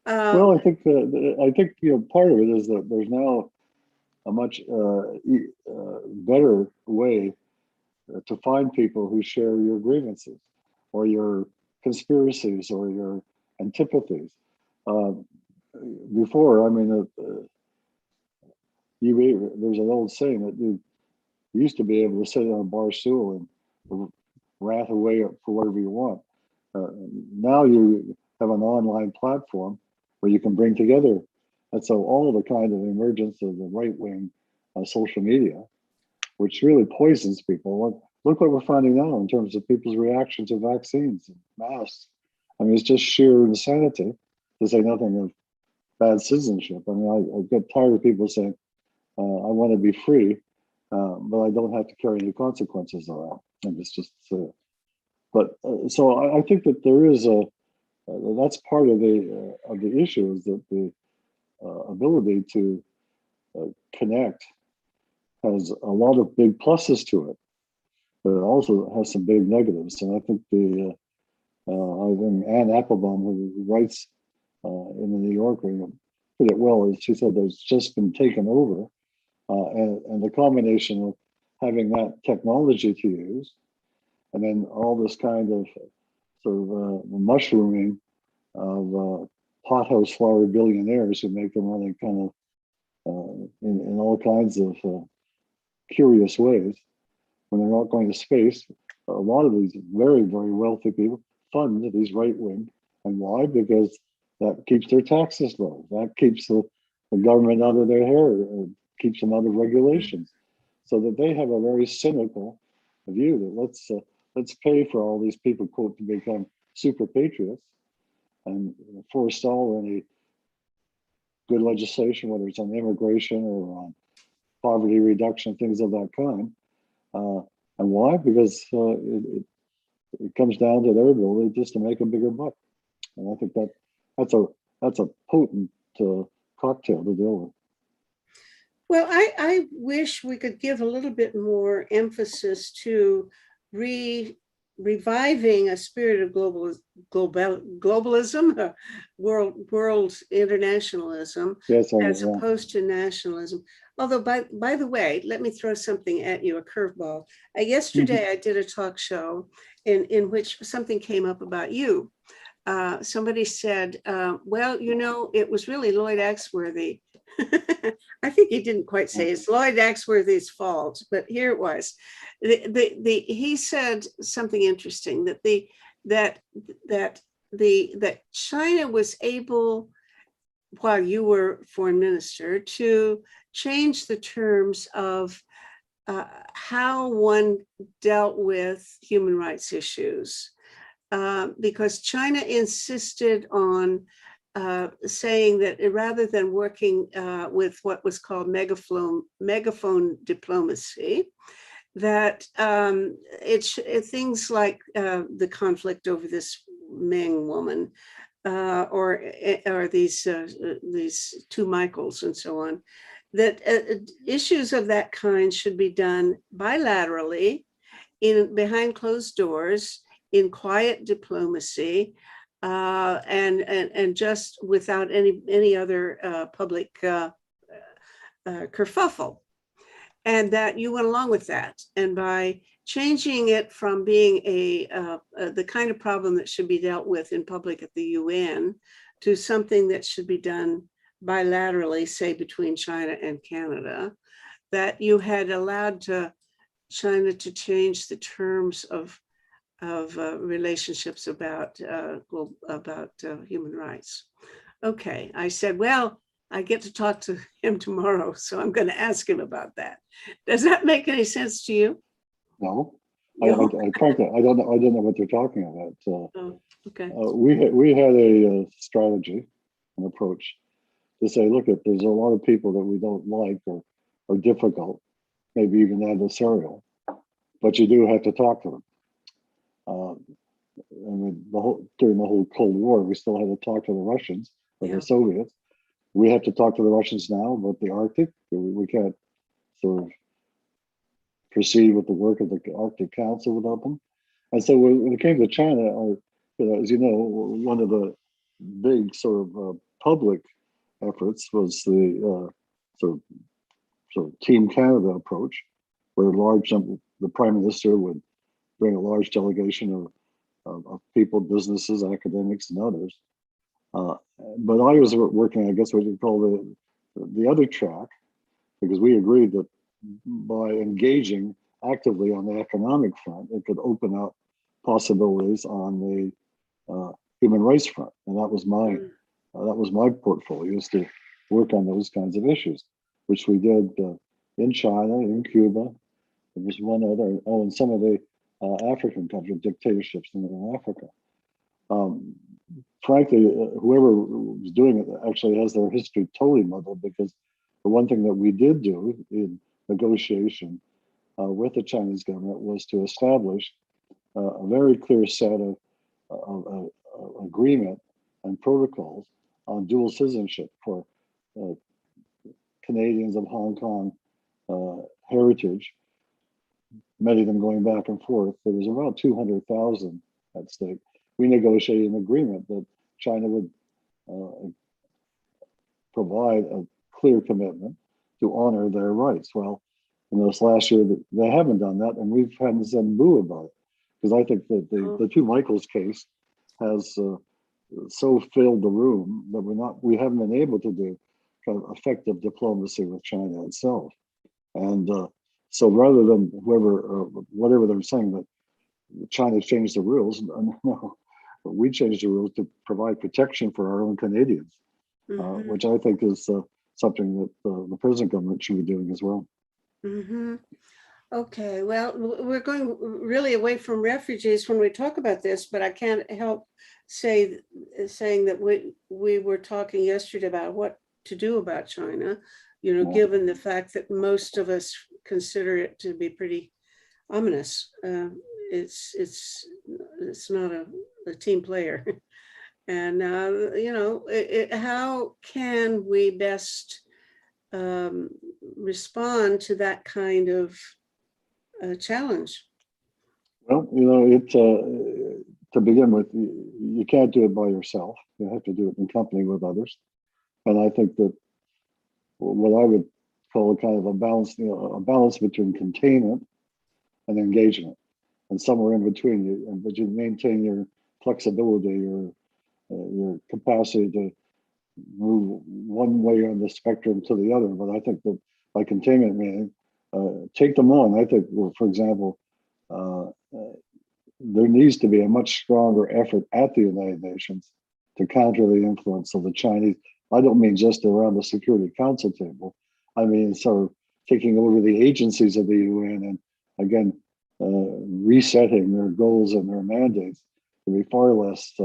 Well, I think part of it is that there's now a much better way to find people who share your grievances or your conspiracies or your antipathies. Before, I mean, there's an old saying that you used to be able to sit on a bar stool and rant away for whatever you want. Now you have an online platform where you can bring together. And so all the kind of emergence of the right-wing social media, which really poisons people. Look what we're finding now in terms of people's reaction to vaccines and masks. I mean, it's just sheer insanity, to say nothing of bad citizenship. I mean, I get tired of people saying, I want to be free, but I don't have to carry any consequences around. And it's just, so I think that there is that's part of the issue, is that the ability to connect has a lot of big pluses to it, but it also has some big negatives. And I think I think Anne Applebaum, who writes in the New Yorker, put it well. She said that it's just been taken over, and the combination of having that technology to use, and then all this kind of sort of mushrooming of hothouse flower billionaires who make their money kind of in all kinds of curious ways. When they're not going to space, a lot of these very, very wealthy people fund these right wing. And why? Because that keeps their taxes low. That keeps the government out of their hair, and keeps them out of regulations. So that they have a very cynical view that let's pay for all these people, quote, to become super patriots and forestall any good legislation, whether it's on immigration or on poverty reduction, things of that kind. And why? Because it comes down to their ability just to make a bigger buck. And I think that's a potent cocktail to deal with. Well, I wish we could give a little bit more emphasis to reviving a spirit of globalism, world internationalism, Yes, as opposed to nationalism. Although, by the way, let me throw something at you, a curveball. Yesterday, I did a talk show in which something came up about you. Somebody said, well, it was really Lloyd Axworthy. I think he didn't quite say it's Lloyd Axworthy's fault, but here it was. He said something interesting, that China was able, while you were foreign minister, to change the terms of how one dealt with human rights issues, because China insisted on saying that rather than working with what was called megaphone diplomacy, that things like the conflict over this Meng woman, or these two Michaels and so on, that issues of that kind should be done bilaterally, behind closed doors, in quiet diplomacy, and just without any other public kerfuffle. And that you went along with that. And by changing it from being the kind of problem that should be dealt with in public at the UN to something that should be done bilaterally, say between China and Canada, that you had allowed China to change the terms of of relationships about human rights. Okay, I said, well, I get to talk to him tomorrow, so I'm going to ask him about that. Does that make any sense to you? No, No. frankly, I don't know what they're talking about. Oh, okay. We had a strategy, an approach to say, look, if there's a lot of people that we don't like or difficult, maybe even adversarial, but you do have to talk to them. I mean, during the whole Cold War, we still had to talk to the Russians or Yeah. the Soviets. We have to talk to the Russians now about the Arctic. We can't sort of proceed with the work of the Arctic Council without them. And so when it came to China, as you know, one of the big sort of public efforts was the sort of Team Canada approach, where the Prime Minister would bring a large delegation of people, businesses, academics, and others. But I was working, I guess, what you call the other track, because we agreed that by engaging actively on the economic front, it could open up possibilities on the human rights front, and that was my portfolio, is to work on those kinds of issues, which we did in China, in Cuba. There was one other, and some of the African countries, dictatorships in Africa. Frankly, whoever was doing it actually has their history totally muddled, because the one thing that we did do in negotiation with the Chinese government was to establish a very clear set of agreement and protocols on dual citizenship for Canadians of Hong Kong heritage, many of them going back and forth. There was around 200,000 at stake. We negotiated an agreement that China would provide a clear commitment to honor their rights. Well, in this last year, they haven't done that, and we've had some boo about it, because I think that the two Michaels case has so filled the room that we haven't been able to do kind of effective diplomacy with China itself. And so rather than whatever they're saying that China changed the rules, no, we changed the rules to provide protection for our own Canadians, which I think is something that the present government should be doing as well. Mm-hmm. Okay, well, we're going really away from refugees when we talk about this, but I can't help saying that we were talking yesterday about what to do about China, given the fact that most of us consider it to be pretty ominous. It's not a team player. And, how can we best respond to that kind of challenge? Well, to begin with, you can't do it by yourself. You have to do it in company with others. And I think that what I would call a kind of a balance between containment and engagement, and somewhere in between, but you maintain your flexibility, your capacity to move one way on the spectrum to the other. But I think that by containment meaning, take them on. I think, for example, there needs to be a much stronger effort at the United Nations to counter the influence of the Chinese. I don't mean just around the Security Council table. I mean sort of taking over the agencies of the UN and, again, resetting their goals and their mandates to be far less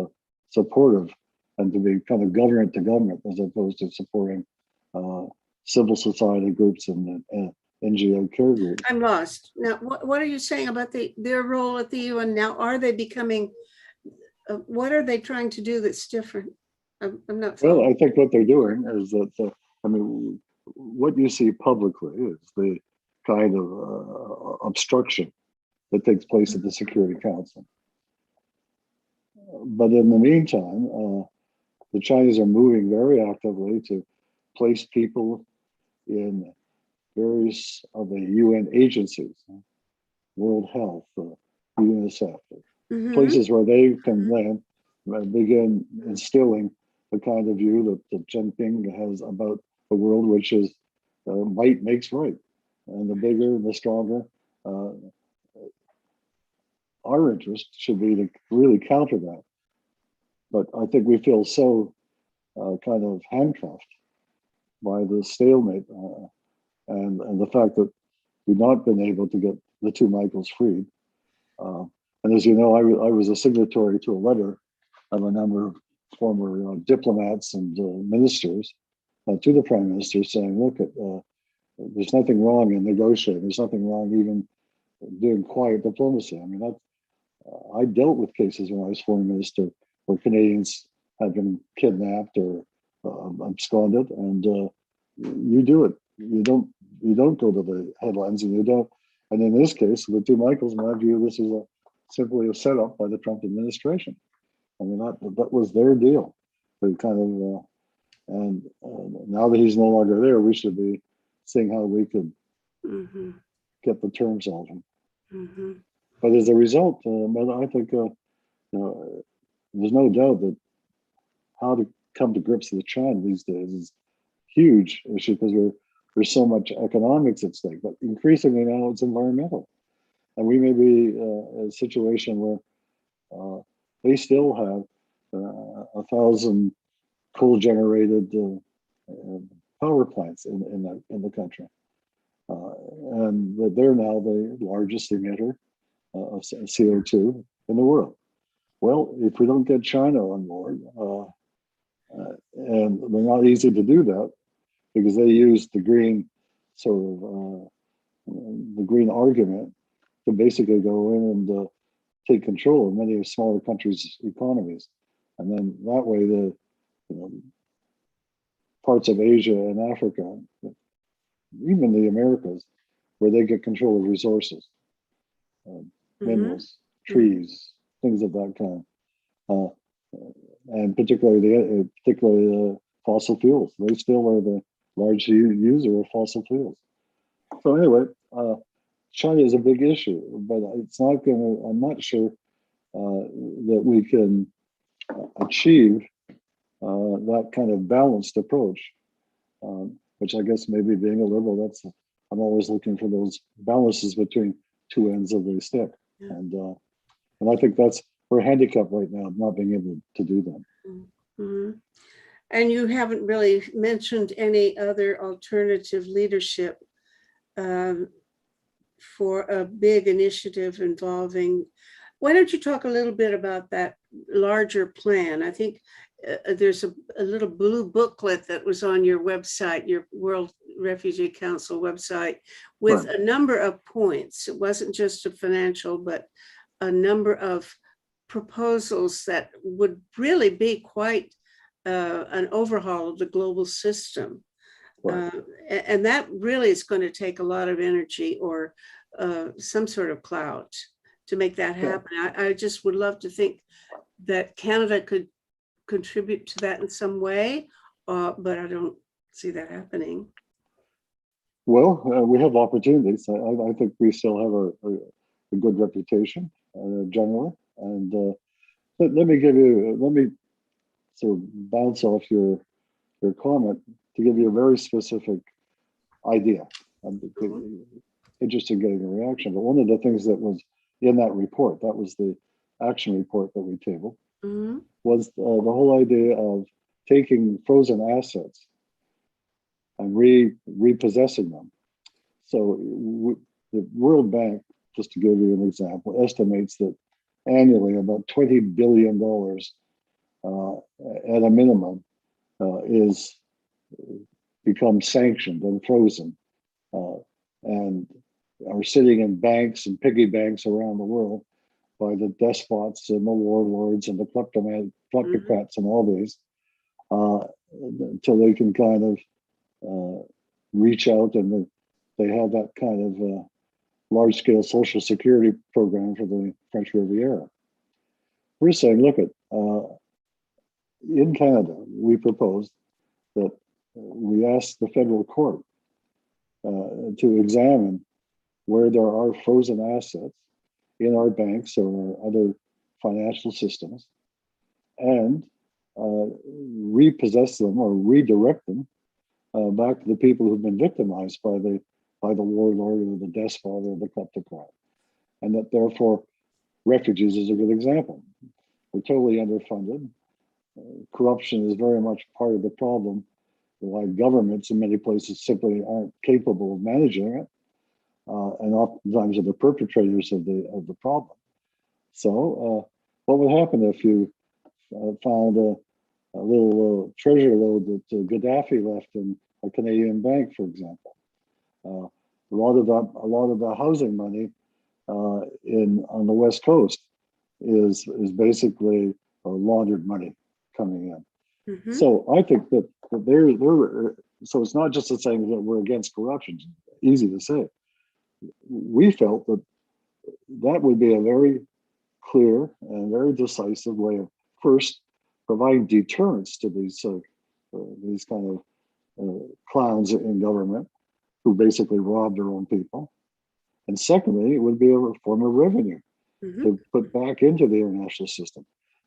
supportive and to be kind of government to government, as opposed to supporting civil society groups and NGO care groups. I'm lost. Now, what are you saying about their role at the UN now? Are they becoming, what are they trying to do that's different? I'm not following. Well, I think what they're doing is that, what you see publicly is the kind of obstruction that takes place at the Security Council. But in the meantime, the Chinese are moving very actively to place people in various of the UN agencies, World Health, UNICEF, places where they can then begin instilling the kind of view that Jinping has about the world, which is might makes right. And the bigger, the stronger our interest should be to really counter that. But I think we feel so kind of handcuffed by the stalemate and the fact that we've not been able to get the two Michaels freed. And as you know, I was a signatory to a letter of a number of former diplomats and ministers to the Prime Minister saying, look, there's nothing wrong in negotiating. There's nothing wrong even doing quiet diplomacy. I mean, I dealt with cases when I was foreign minister where Canadians had been kidnapped or absconded, and you do it. You don't go to the headlines, and you don't. And in this case, the two Michaels, in my view, this is simply a setup by the Trump administration. I mean, that was their deal. They kind of, and now that he's no longer there, we should be seeing how we could get the terms of him. But as a result, I think there's no doubt that how to come to grips with China these days is huge issue because there's so much economics at stake. But increasingly now it's environmental, and we may be in a situation where they still have 1,000 coal-generated power plants in the country, and that they're now the largest emitter of CO2 in the world. Well, if we don't get China on board, and they're not easy to do that because they use the green the green argument to basically go in and take control of many smaller countries' economies, and then that way the parts of Asia and Africa, even the Americas, where they get control of resources, minerals, trees, things of that kind, and particularly fossil fuels. They still are the large user of fossil fuels. So anyway, China is a big issue, but it's not going to. I'm not sure that we can achieve that kind of balanced approach, which I guess maybe being a liberal, I'm always looking for those balances between two ends of the stick, and I think we're handicapped right now, not being able to do that. And you haven't really mentioned any other alternative leadership for a big initiative involving. Why don't you talk a little bit about that larger plan? I think there's a little blue booklet that was on your website, your World Refugee Council website, with a number of points. It wasn't just a financial, but a number of proposals that would really be quite an overhaul of the global system. And that really is going to take a lot of energy or some sort of clout to make that happen. I just would love to think that Canada could contribute to that in some way, but I don't see that happening. Well, we have opportunities. I think we still have a good reputation generally. And let me sort of bounce off your comment to give you a very specific idea. I'm interested in getting a reaction. But one of the things that was in that report, that was the action report that we tabled, was the whole idea of taking frozen assets and repossessing them. So the World Bank, just to give you an example, estimates that annually about $20 billion at a minimum is become sanctioned and frozen and are sitting in banks and piggy banks around the world by the despots and the warlords and the kleptocrats and all these until they can kind of reach out and they have that kind of large-scale social security program for the French Riviera. We're saying, look at in Canada, we proposed that we ask the federal court to examine where there are frozen assets in our banks or other financial systems and repossess them or redirect them back to the people who've been victimized by the warlord or the despot or the kleptocrat. And that therefore refugees is a good example. We're totally underfunded. Corruption is very much part of the problem, why governments in many places simply aren't capable of managing it, and oftentimes are the perpetrators of the problem. So, what would happen if you found a little treasure load that Gaddafi left in a Canadian bank, for example? A lot of the housing money on the West Coast is basically laundered money coming in. Mhm. So I think that so it's not just a saying that we're against corruption. It's easy to say. We felt that that would be a very clear and very decisive way of first providing deterrence to these kind of clowns in government who basically rob their own people. And secondly, it would be a form of revenue Mhm. to put back into the international system.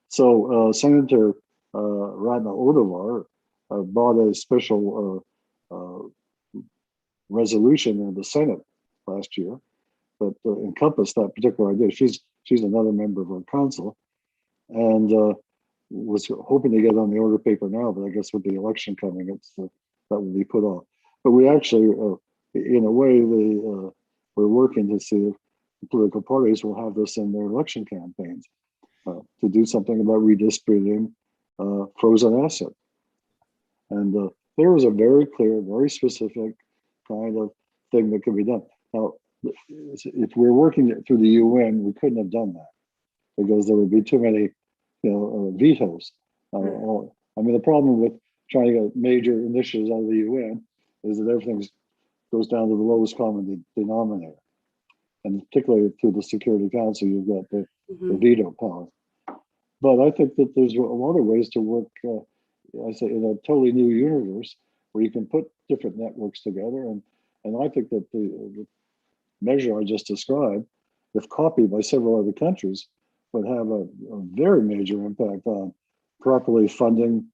So Senator Ratna Odavar brought a special resolution in the Senate last year that encompassed that particular idea. She's another member of our council, and was hoping to get on the order paper now, but I guess with the election coming, that will be put off. But we actually, in a way, we're working to see if the political parties will have this in their election campaigns to do something about redistributing frozen asset. And there is a very clear, very specific kind of thing that can be done. Now, if we're working through the UN, we couldn't have done that because there would be too many, vetoes. I mean, the problem with trying to get major initiatives out of the UN is that everything goes down to the lowest common denominator. And particularly through the Security Council, you've got the veto power. But I think that there's a lot of ways to work, I say, in a totally new universe where you can put different networks together. And I think that the measure I just described, if copied by several other countries, would have a very major impact on properly funding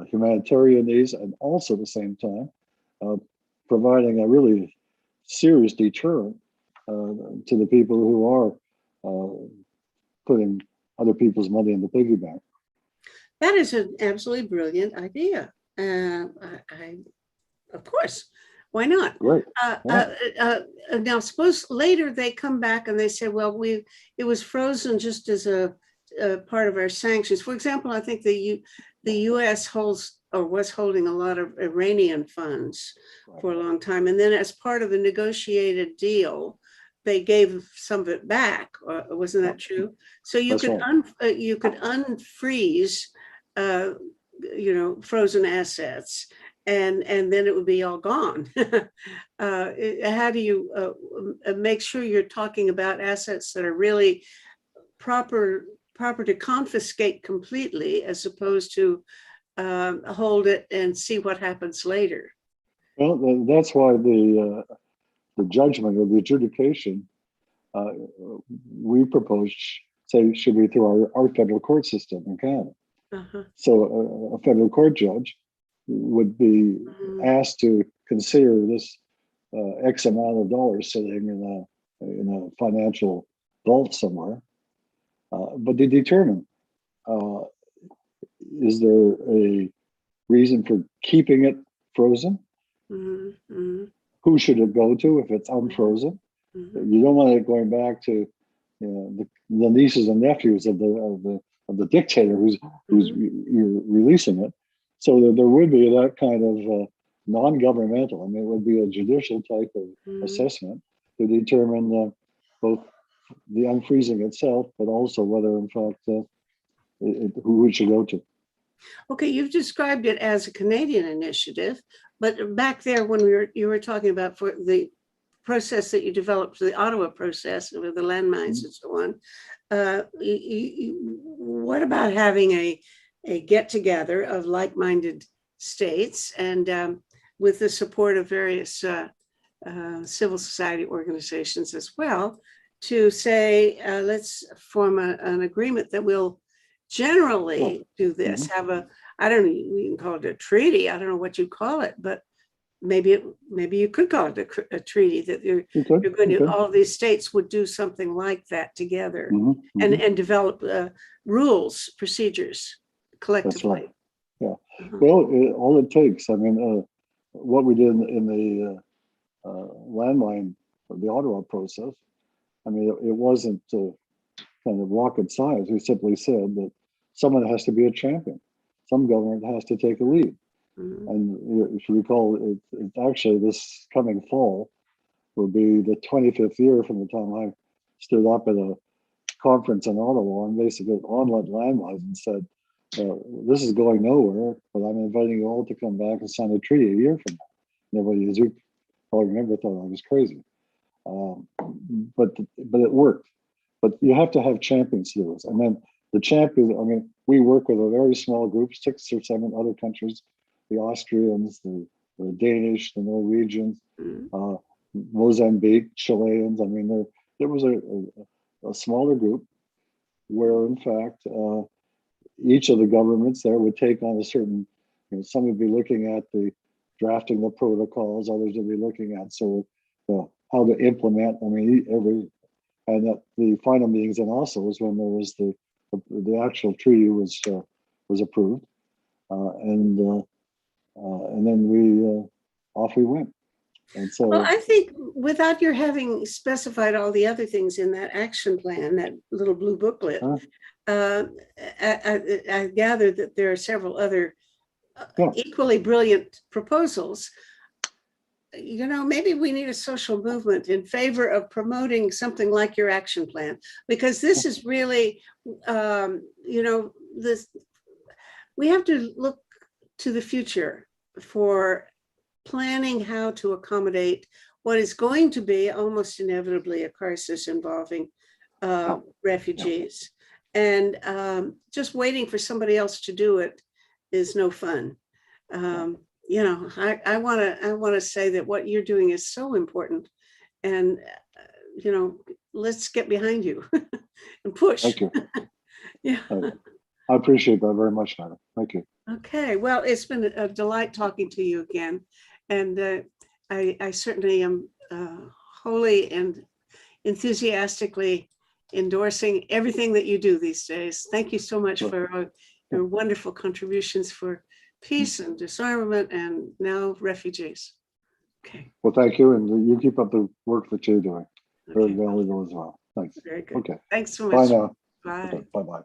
humanitarian needs, and also at the same time providing a really serious deterrent to the people who are putting other people's money in the piggy bank. That is an absolutely brilliant idea. Of course, why not? Great. Now, suppose later they come back and they say, well, it was frozen just as a part of our sanctions. For example, I think the U.S. holds or was holding a lot of Iranian funds for a long time. And then as part of the negotiated deal, they gave some of it back. Wasn't that true? So you could unfreeze, frozen assets, and then it would be all gone. How do you make sure you're talking about assets that are really proper to confiscate completely, as opposed to hold it and see what happens later? Well, that's why the judgment or the adjudication we proposed, say, should be through our federal court system in Canada. Uh-huh. So a federal court judge would be asked to consider this X amount of dollars sitting in a financial vault somewhere, but they determine is there a reason for keeping it frozen? Mm-hmm. Who should it go to if it's unfrozen? Mm-hmm. You don't want it going back to the nieces and nephews of the dictator who's releasing it. So there would be that kind of non-governmental. I mean, it would be a judicial type of assessment to determine both the unfreezing itself, but also whether, in fact, who it should go to. Okay, you've described it as a Canadian initiative, but back there when you were talking about for the process that you developed, the Ottawa process with the landmines and so on, what about having a get-together of like-minded states and with the support of various civil society organizations as well, to say, let's form an agreement that will generally do this, have I don't know, you can call it a treaty, I don't know what you call it, but maybe you could call it a treaty that you're going to, all of these states would do something like that together and develop rules, procedures collectively. That's right. Yeah. Well, all it takes, I mean, what we did in the landmine, the Ottawa process, I mean, it wasn't kind of rocket science. We simply said that someone has to be a champion. Some government has to take a lead. And if you recall, it actually this coming fall will be the 25th year from the time I stood up at a conference in Ottawa and basically on landmines and said, this is going nowhere, but I'm inviting you all to come back and sign a treaty a year from now. And everybody, as you probably remember, thought I was crazy. But it worked. But you have to have champions to do this. And then the champions, I mean, we work with a very small group, 6 or 7 other countries, the Austrians, the Danish, the Norwegians, Mozambique, Chileans. I mean, there was a smaller group where, in fact, each of the governments there would take on a certain, some would be looking at the drafting the protocols, others would be looking at how to implement. I mean, and at the final meetings in Oslo was when there was the actual treaty was approved, and then off we went. And so, well, I think without your having specified all the other things in that action plan, that little blue booklet, I gather that there are several other equally brilliant proposals. Maybe we need a social movement in favor of promoting something like your action plan, because this is really, this, we have to look to the future for planning how to accommodate what is going to be almost inevitably a crisis involving refugees. And just waiting for somebody else to do it is no fun. I want to say that what you're doing is so important, and let's get behind you and push. Thank you. Yeah. I appreciate that very much, Madam. Thank you. Okay. Well, it's been a delight talking to you again, and I certainly am wholly and enthusiastically endorsing everything that you do these days. Thank you so much for your wonderful contributions for peace and disarmament and now refugees. Okay. Well, thank you. And you keep up the work that you're doing. Very valuable as well. Thanks. Very good. Okay. Thanks so much. Bye now. Bye. Okay. Bye-bye.